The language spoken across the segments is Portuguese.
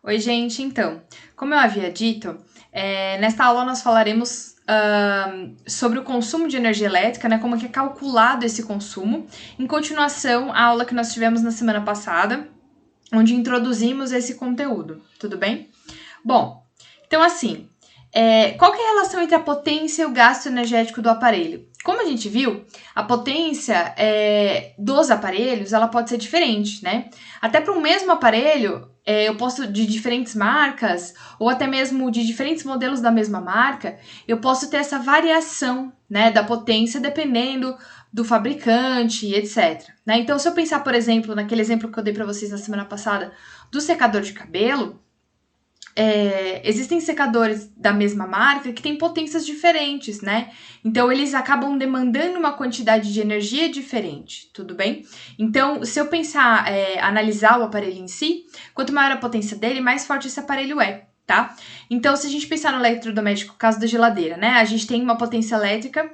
Oi, gente. Então, como eu havia dito, nesta aula nós falaremos sobre o consumo de energia elétrica, né? Como é que é calculado esse consumo. Em continuação, a aula que nós tivemos na semana passada, onde introduzimos esse conteúdo, tudo bem? Bom, então assim, qual que é a relação entre a potência e o gasto energético do aparelho? Como a gente viu, a potência dos aparelhos, ela pode ser diferente, né? Até para um mesmo aparelho, eu posso, de diferentes marcas, ou até mesmo de diferentes modelos da mesma marca, eu posso ter essa variação, né, da potência dependendo do fabricante, etc. Né? Então, se eu pensar, por exemplo, naquele exemplo que eu dei para vocês na semana passada, do secador de cabelo, existem secadores da mesma marca que têm potências diferentes, né? Então, eles acabam demandando uma quantidade de energia diferente, tudo bem? Então, se eu pensar, analisar o aparelho em si, quanto maior a potência dele, mais forte esse aparelho é, tá? Então, se a gente pensar no eletrodoméstico, caso da geladeira, né? A gente tem uma potência elétrica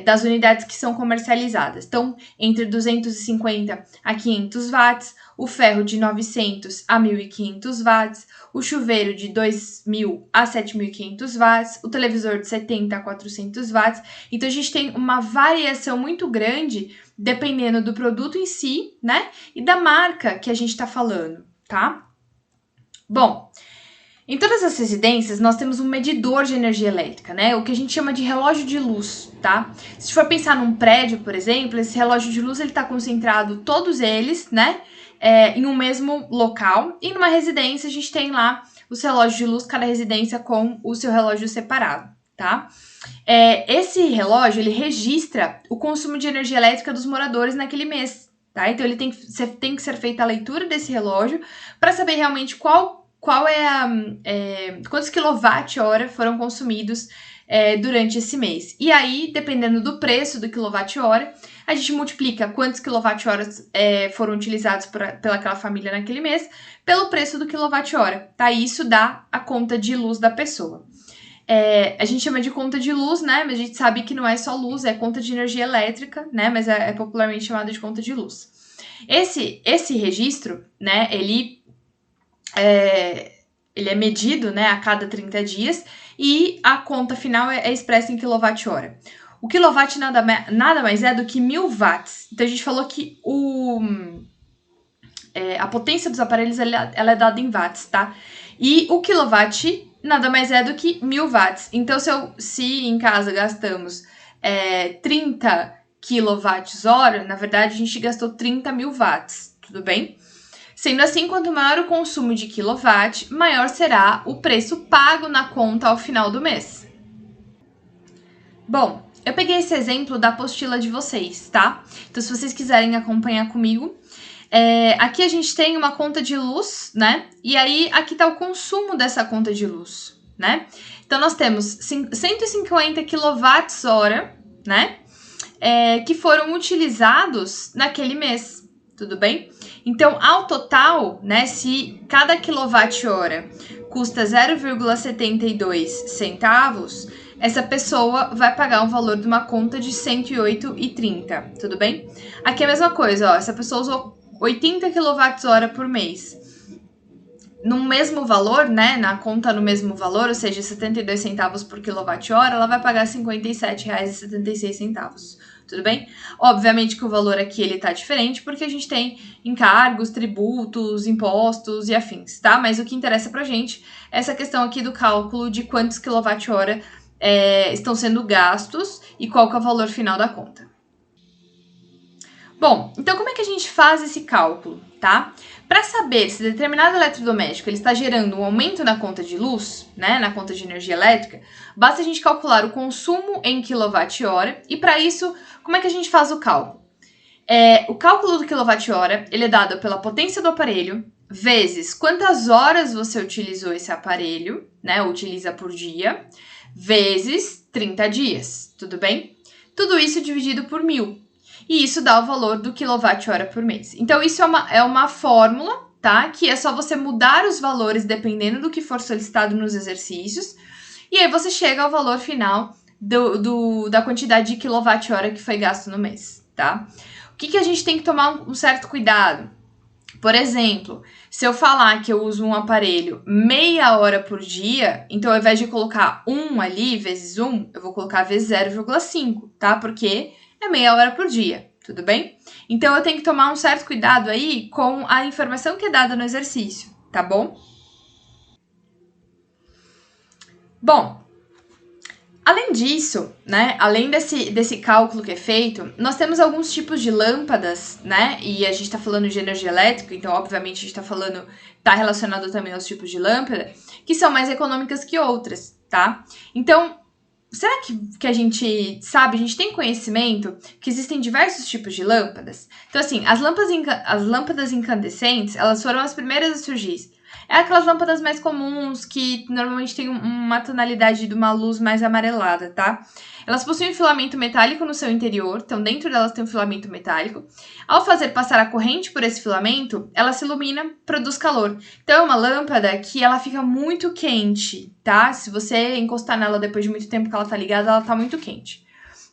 das unidades que são comercializadas. Então, entre 250 a 500 watts, o ferro de 900 a 1.500 watts, o chuveiro de 2.000 a 7.500 watts, o televisor de 70 a 400 watts. Então, a gente tem uma variação muito grande dependendo do produto em si, né? E da marca que a gente está falando, tá? Bom, em todas as residências, nós temos um medidor de energia elétrica, né? O que a gente chama de relógio de luz, tá? Se for pensar num prédio, por exemplo, esse relógio de luz ele está concentrado, todos eles, né? Em um mesmo local. E numa residência, a gente tem lá os relógios de luz, cada residência com o seu relógio separado, tá? Esse relógio, ele registra o consumo de energia elétrica dos moradores naquele mês, tá? Então, ele tem que ser feita a leitura desse relógio para saber realmente qual é quantos quilowatt-hora foram consumidos durante esse mês. E aí, dependendo do preço do quilowatt-hora, a gente multiplica quantos quilowatt-horas foram utilizados pelaquela família naquele mês pelo preço do quilowatt-hora, tá? E isso dá a conta de luz da pessoa. A gente chama de conta de luz, né? Mas a gente sabe que não é só luz, é conta de energia elétrica, né? Mas é popularmente chamado de conta de luz. Esse registro, né? Ele é medido, né, a cada 30 dias e a conta final é expressa em quilowatt-hora. O quilowatt nada mais é do que 1.000 watts. Então, a gente falou que a potência dos aparelhos ela é dada em watts, tá? E o quilowatt nada mais é do que 1.000 watts. Então, se em casa gastamos 30 quilowatts-hora, na verdade, a gente gastou 30.000 watts, tudo bem? Sendo assim, quanto maior o consumo de quilowatt, maior será o preço pago na conta ao final do mês. Bom, eu peguei esse exemplo da apostila de vocês, tá? Então, se vocês quiserem acompanhar comigo, aqui a gente tem uma conta de luz, né? E aí, aqui tá o consumo dessa conta de luz, né? Então, nós temos 150 quilowatts-hora, né? Que foram utilizados naquele mês, tudo bem? Então, ao total, né, se cada quilowatt-hora custa 0,72 centavos, essa pessoa vai pagar um valor de uma conta de R$ 108,30, tudo bem? Aqui é a mesma coisa, ó, essa pessoa usou 80 kWh por mês. No mesmo valor, né, na conta no mesmo valor, ou seja, 72 centavos por quilowatt-hora, ela vai pagar R$ 57,76. Tudo bem? Obviamente que o valor aqui ele tá diferente porque a gente tem encargos, tributos, impostos e afins, tá? Mas o que interessa pra gente é essa questão aqui do cálculo de quantos quilowatt-hora estão sendo gastos e qual que é o valor final da conta. Bom, então como é que a gente faz esse cálculo, tá? Para saber se determinado eletrodoméstico ele está gerando um aumento na conta de luz, né, na conta de energia elétrica, basta a gente calcular o consumo em quilowatt-hora e para isso, como é que a gente faz o cálculo? O cálculo do quilowatt-hora ele é dado pela potência do aparelho vezes quantas horas você utilizou esse aparelho, né, utiliza por dia, vezes 30 dias, tudo bem? Tudo isso dividido por 1.000. E isso dá o valor do quilowatt-hora por mês. Então, isso é uma fórmula, tá? Que é só você mudar os valores dependendo do que for solicitado nos exercícios. E aí você chega ao valor final da quantidade de quilowatt-hora que foi gasto no mês, tá? O que a gente tem que tomar um certo cuidado? Por exemplo, se eu falar que eu uso um aparelho meia hora por dia, então ao invés de colocar 1 ali, vezes 1, eu vou colocar vezes 0,5, tá? Porque é meia hora por dia, tudo bem? Então eu tenho que tomar um certo cuidado aí com a informação que é dada no exercício, tá bom? Bom, além disso, né, além desse cálculo que é feito, nós temos alguns tipos de lâmpadas, né, e a gente tá falando de energia elétrica, então obviamente a gente tá relacionado também aos tipos de lâmpada, que são mais econômicas que outras, tá? Então, será que a gente sabe, a gente tem conhecimento que existem diversos tipos de lâmpadas? Então, assim, as lâmpadas incandescentes, elas foram as primeiras a surgir. É aquelas lâmpadas mais comuns que normalmente tem uma tonalidade de uma luz mais amarelada, tá? Elas possuem um filamento metálico no seu interior, então dentro delas tem um filamento metálico. Ao fazer passar a corrente por esse filamento, ela se ilumina, produz calor. Então é uma lâmpada que ela fica muito quente, tá? Se você encostar nela depois de muito tempo que ela tá ligada, ela tá muito quente.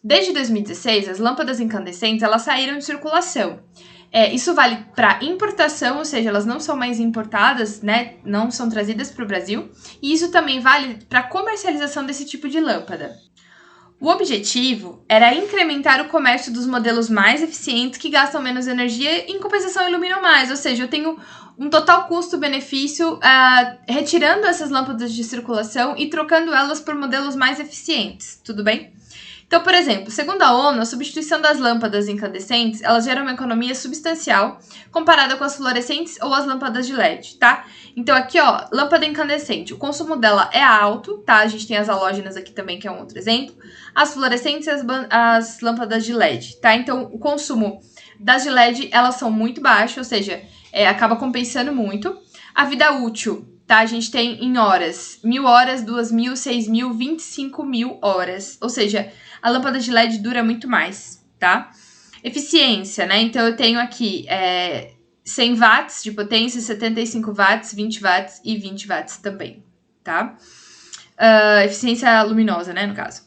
Desde 2016, as lâmpadas incandescentes, elas saíram de circulação. Isso vale para importação, ou seja, elas não são mais importadas, né? Não são trazidas para o Brasil. E isso também vale para comercialização desse tipo de lâmpada. O objetivo era incrementar o comércio dos modelos mais eficientes que gastam menos energia e, em compensação, iluminam mais. Ou seja, eu tenho um total custo-benefício retirando essas lâmpadas de circulação e trocando elas por modelos mais eficientes. Tudo bem? Então, por exemplo, segundo a ONU, a substituição das lâmpadas incandescentes, elas geram uma economia substancial comparada com as fluorescentes ou as lâmpadas de LED, tá? Então, aqui, ó, lâmpada incandescente, o consumo dela é alto, tá? A gente tem as halógenas aqui também, que é um outro exemplo. As fluorescentes e as lâmpadas de LED, tá? Então, o consumo das de LED, elas são muito baixo, ou seja, acaba compensando muito. A vida útil, tá? A gente tem em horas, 1.000 horas, 2.000, 6.000, 25.000 horas, ou seja, a lâmpada de LED dura muito mais, tá? Eficiência, né? Então, eu tenho aqui 100 watts de potência, 75 watts, 20 watts e 20 watts também, tá? Eficiência luminosa, né, no caso.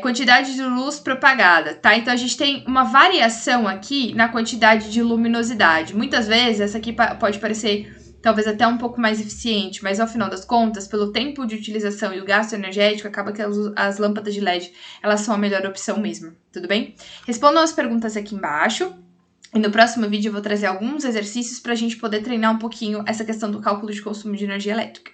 Quantidade de luz propagada, tá? Então, a gente tem uma variação aqui na quantidade de luminosidade. Muitas vezes, essa aqui pode parecer talvez até um pouco mais eficiente, mas ao final das contas, pelo tempo de utilização e o gasto energético, acaba que as lâmpadas de LED, elas são a melhor opção mesmo, tudo bem? Respondam as perguntas aqui embaixo, e no próximo vídeo eu vou trazer alguns exercícios para a gente poder treinar um pouquinho essa questão do cálculo de consumo de energia elétrica.